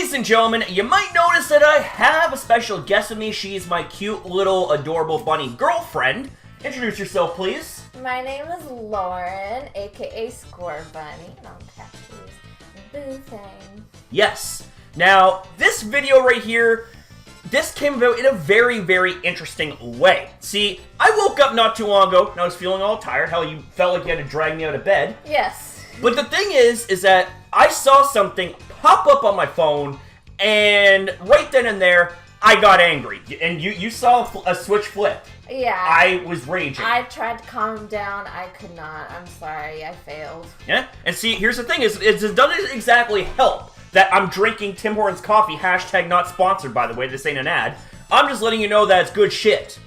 Ladies and gentlemen, you might notice that I have a special guest with me. She's my cute little adorable bunny girlfriend. Introduce yourself, please. My name is Lauren, aka SCORBUNNY, and I'll catch these boo thing. Yes. Now, this video right here, this came about in a very, very interesting way. See, I woke up not too long ago, and I was feeling all tired. How you felt like you had to drag me out of bed. Yes. But the thing is that I saw something pop up on my phone, and right then and there, I got angry. And you saw a switch flip. Yeah. I was raging. I tried to calm him down. I could not. I'm sorry. I failed. Yeah? And see, here's the thing, is it doesn't exactly help that I'm drinking Tim Hortons coffee, hashtag not sponsored, by the way. This ain't an ad. I'm just letting you know that it's good shit.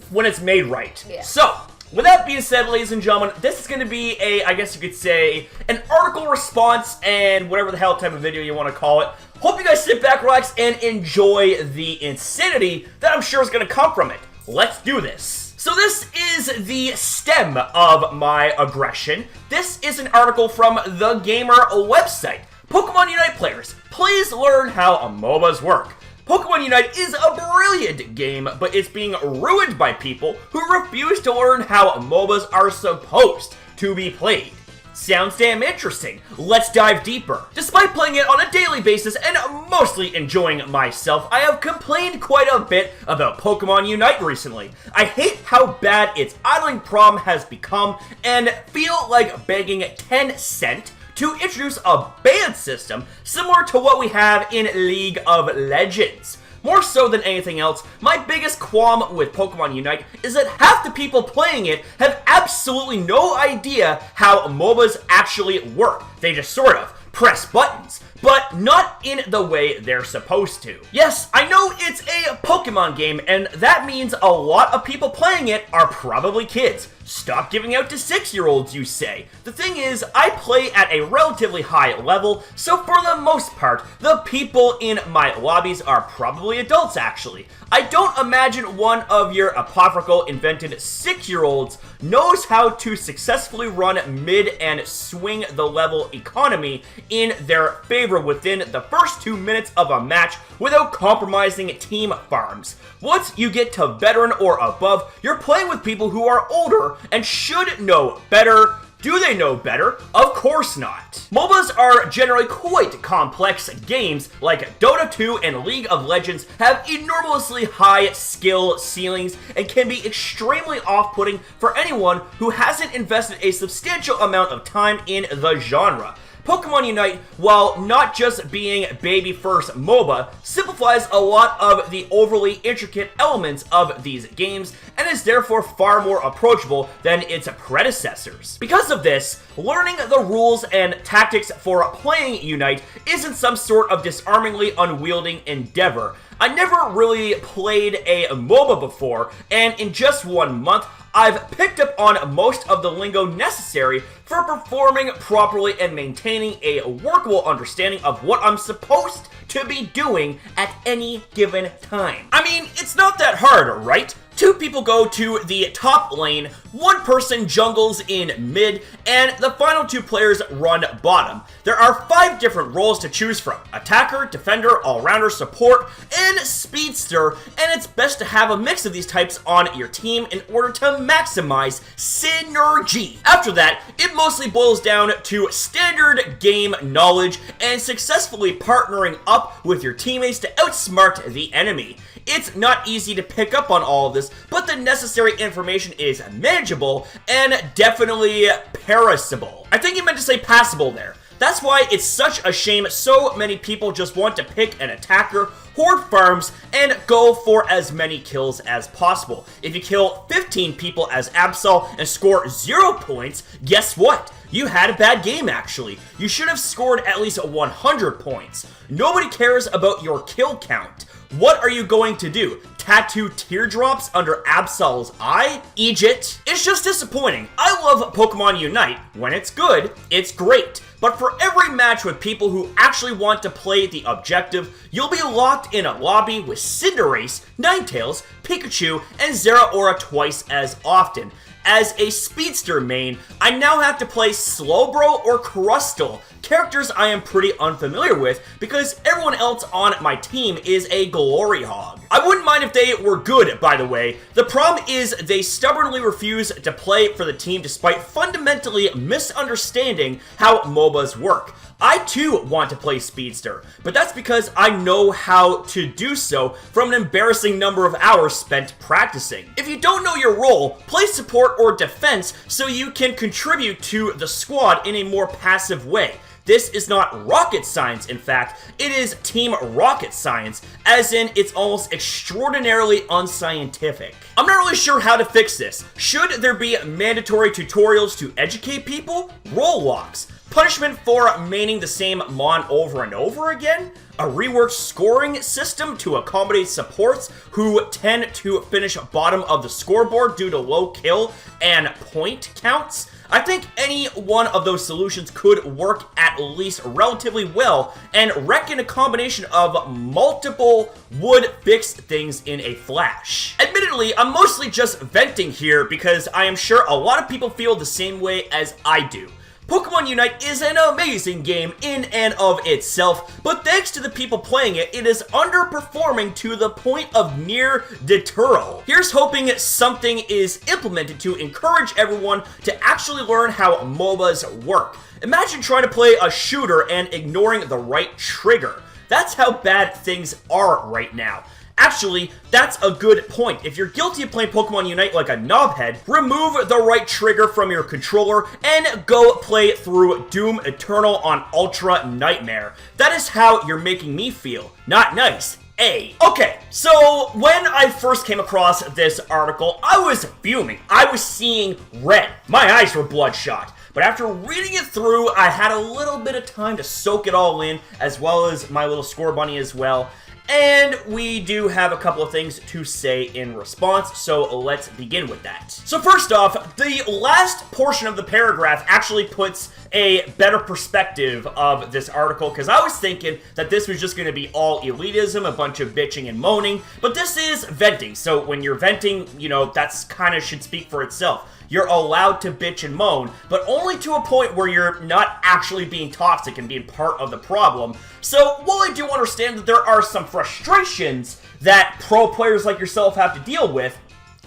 When it's made right. Yeah. So, with that being said, ladies and gentlemen, this is going to be I guess you could say, an article response and whatever the hell type of video you want to call it. Hope you guys sit back, relax, and enjoy the insanity that I'm sure is going to come from it. Let's do this. So this is the stem of my aggression. This is an article from the Gamer website. Pokemon Unite players, please learn how MOBAs work. Pokemon Unite is a brilliant game, but it's being ruined by people who refuse to learn how MOBAs are supposed to be played. Sounds damn interesting. Let's dive deeper. Despite playing it on a daily basis and mostly enjoying myself, I have complained quite a bit about Pokemon Unite recently. I hate how bad its idling problem has become and feel like begging 10 cents to introduce a ban system similar to what we have in League of Legends. More so than anything else, my biggest qualm with Pokemon Unite is that half the people playing it have absolutely no idea how MOBAs actually work. They just sort of press buttons, but not in the way they're supposed to. Yes, I know it's a Pokemon game, and that means a lot of people playing it are probably kids. Stop giving out to 6-year-olds, you say. The thing is, I play at a relatively high level, so for the most part, the people in my lobbies are probably adults, actually. I don't imagine one of your apocryphal invented 6-year-olds knows how to successfully run mid and swing the level economy in their favor within the first 2 minutes of a match without compromising team farms. Once you get to veteran or above, you're playing with people who are older and should know better. Do they know better? Of course not. MOBAs are generally quite complex games, like Dota 2 and League of Legends have enormously high skill ceilings and can be extremely off-putting for anyone who hasn't invested a substantial amount of time in the genre. Pokemon Unite, while not just being baby-first MOBA, simplifies a lot of the overly intricate elements of these games and is therefore far more approachable than its predecessors. Because of this, learning the rules and tactics for playing Unite isn't some sort of disarmingly unwielding endeavor. I never really played a MOBA before, and in just 1 month, I've picked up on most of the lingo necessary for performing properly and maintaining a workable understanding of what I'm supposed to be doing at any given time. I mean, it's not that hard, right? 2 people go to the top lane, 1 person jungles in mid, and the final 2 players run bottom. There are 5 different roles to choose from: attacker, defender, all-rounder, support, and speedster, and it's best to have a mix of these types on your team in order to maximize synergy. After that, it mostly boils down to standard game knowledge and successfully partnering up with your teammates to outsmart the enemy. It's not easy to pick up on all of this, but the necessary information is manageable and definitely perishable. I think you meant to say passable there. That's why it's such a shame so many people just want to pick an attacker, hoard farms, and go for as many kills as possible. If you kill 15 people as Absol and score 0 points, guess what? You had a bad game, actually. You should have scored at least 100 points. Nobody cares about your kill count. What are you going to do? Tattoo teardrops under Absol's eye? Egypt? It's just disappointing. I love Pokemon Unite. When it's good, it's great. But for every match with people who actually want to play the objective, you'll be locked in a lobby with Cinderace, Ninetales, Pikachu, and Zeraora twice as often. As a Speedster main, I now have to play Slowbro or Crustle, characters I am pretty unfamiliar with because everyone else on my team is a Glory Hog. I wouldn't mind if they were good, by the way. The problem is they stubbornly refuse to play for the team despite fundamentally misunderstanding how MOBAs work. I too want to play Speedster, but that's because I know how to do so from an embarrassing number of hours spent practicing. If you don't know your role, play support or defense so you can contribute to the squad in a more passive way. This is not rocket science, in fact, it is team rocket science, as in it's almost extraordinarily unscientific. I'm not really sure how to fix this. Should there be mandatory tutorials to educate people? Role locks. Punishment for maining the same mon over and over again? A reworked scoring system to accommodate supports who tend to finish bottom of the scoreboard due to low kill and point counts? I think any one of those solutions could work at least relatively well, and reckon a combination of multiple would fix things in a flash. Admittedly, I'm mostly just venting here because I am sure a lot of people feel the same way as I do. Pokemon Unite is an amazing game in and of itself, but thanks to the people playing it, it is underperforming to the point of near deterral. Here's hoping something is implemented to encourage everyone to actually learn how MOBAs work. Imagine trying to play a shooter and ignoring the right trigger. That's how bad things are right now. Actually, that's a good point. If you're guilty of playing Pokemon Unite like a knobhead, remove the right trigger from your controller and go play through Doom Eternal on Ultra Nightmare. That is how you're making me feel. Not nice. Okay, so when I first came across this article, I was fuming. I was seeing red. My eyes were bloodshot. But after reading it through, I had a little bit of time to soak it all in, as well as my little SCORBUNNY as well. And we do have a couple of things to say in response, so let's begin with that. So first off, the last portion of the paragraph actually puts a better perspective of this article, because I was thinking that this was just going to be all elitism, a bunch of bitching and moaning, but this is venting, so when you're venting, you know, that's kind of should speak for itself. You're allowed to bitch and moan, but only to a point where you're not actually being toxic and being part of the problem. So while I do understand that there are some frustrations that pro players like yourself have to deal with,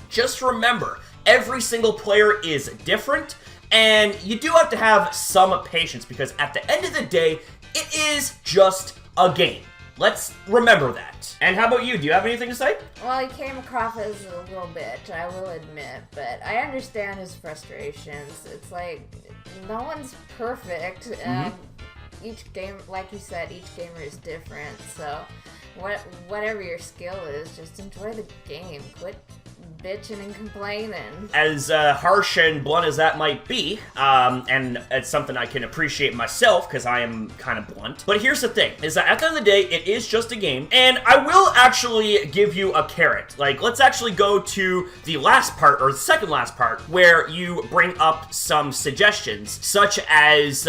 just remember, every single player is different, and you do have to have some patience, because at the end of the day, it is just a game. Let's remember that. And how about you? Do you have anything to say? Well, he came across as a little bitch, I will admit, but I understand his frustrations. It's like, no one's perfect. Each game, like you said, each gamer is different, so whatever your skill is, just enjoy the game. Quit bitching and complaining. As harsh and blunt as that might be, and it's something I can appreciate myself because I am kind of blunt, but here's the thing, is that at the end of the day, it is just a game, and I will actually give you a carrot. Like, let's actually go to the last part, or the second last part, where you bring up some suggestions, such as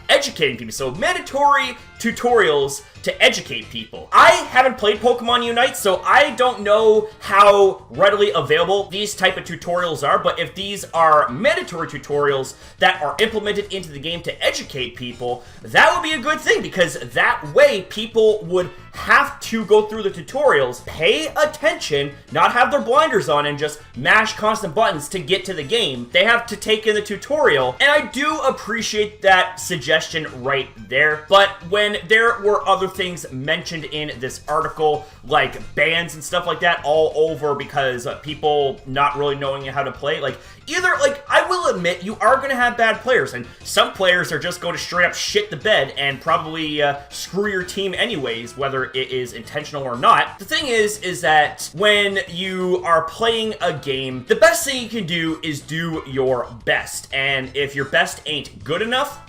educating people. So mandatory tutorials to educate people. I haven't played Pokemon Unite, so I don't know how readily available these type of tutorials are, but if these are mandatory tutorials that are implemented into the game to educate people, that would be a good thing, because that way people would have to go through the tutorials, pay attention, not have their blinders on and just mash constant buttons to get to the game. They have to take in the tutorial, and I do appreciate that suggestion right there. But when there were other things mentioned in this article, like bans and stuff like that all over because people not really knowing how to play, like, either, like, I will admit, you are going to have bad players, and some players are just going to straight up shit the bed and probably screw your team anyways, whether it is intentional or not. The thing is that when you are playing a game, the best thing you can do is do your best, and if your best ain't good enough,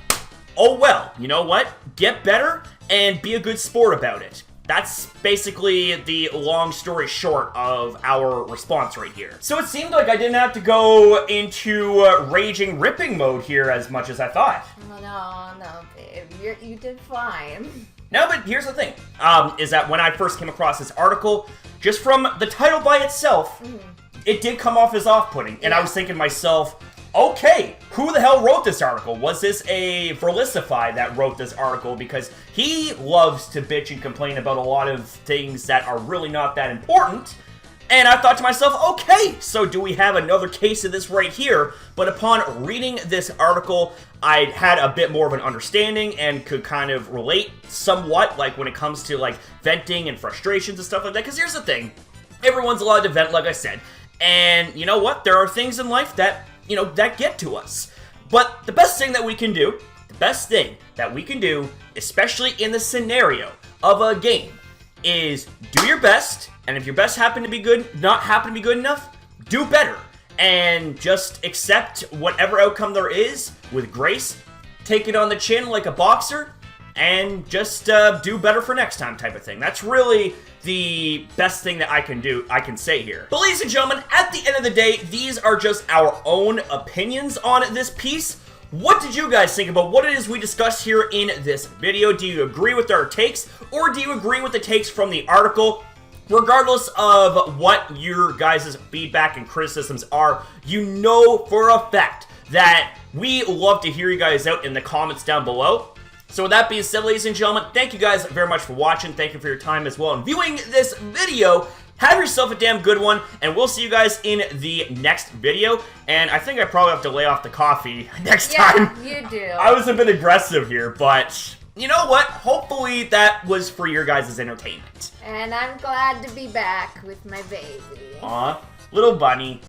oh well, you know what? Get better and be a good sport about it. That's basically the long story short of our response right here. So it seemed like I didn't have to go into raging ripping mode here as much as I thought. No, babe. You did fine. No, but here's the thing, is that when I first came across this article, just from the title by itself, it did come off as off-putting. And I was thinking to myself, okay, who the hell wrote this article? Was this a Verlicify that wrote this article? Because he loves to bitch and complain about a lot of things that are really not that important. And I thought to myself, okay, so do we have another case of this right here? But upon reading this article, I had a bit more of an understanding and could kind of relate somewhat, like when it comes to like venting and frustrations and stuff like that. Because here's the thing, everyone's allowed to vent, like I said. And you know what? There are things in life that, that get to us. But the best thing that we can do, especially in the scenario of a game, is do your best. And if your best happen to be good, not happen to be good enough, do better. And just accept whatever outcome there is with grace. Take it on the chin like a boxer. And just do better for next time type of thing. That's really the best thing that I can say here. But ladies and gentlemen, at the end of the day, these are just our own opinions on this piece. What did you guys think about what it is we discussed here in this video? Do you agree with our takes, or do you agree with the takes from the article? Regardless of what your guys' feedback and criticisms are, you know for a fact that we love to hear you guys out in the comments down below. So with that being said, ladies and gentlemen, thank you guys very much for watching. Thank you for your time as well in viewing this video. Have yourself a damn good one, and we'll see you guys in the next video. And I think I probably have to lay off the coffee next time. Yeah, you do. I was a bit aggressive here, but you know what? Hopefully that was for your guys' entertainment. And I'm glad to be back with my baby. Aw, little bunny.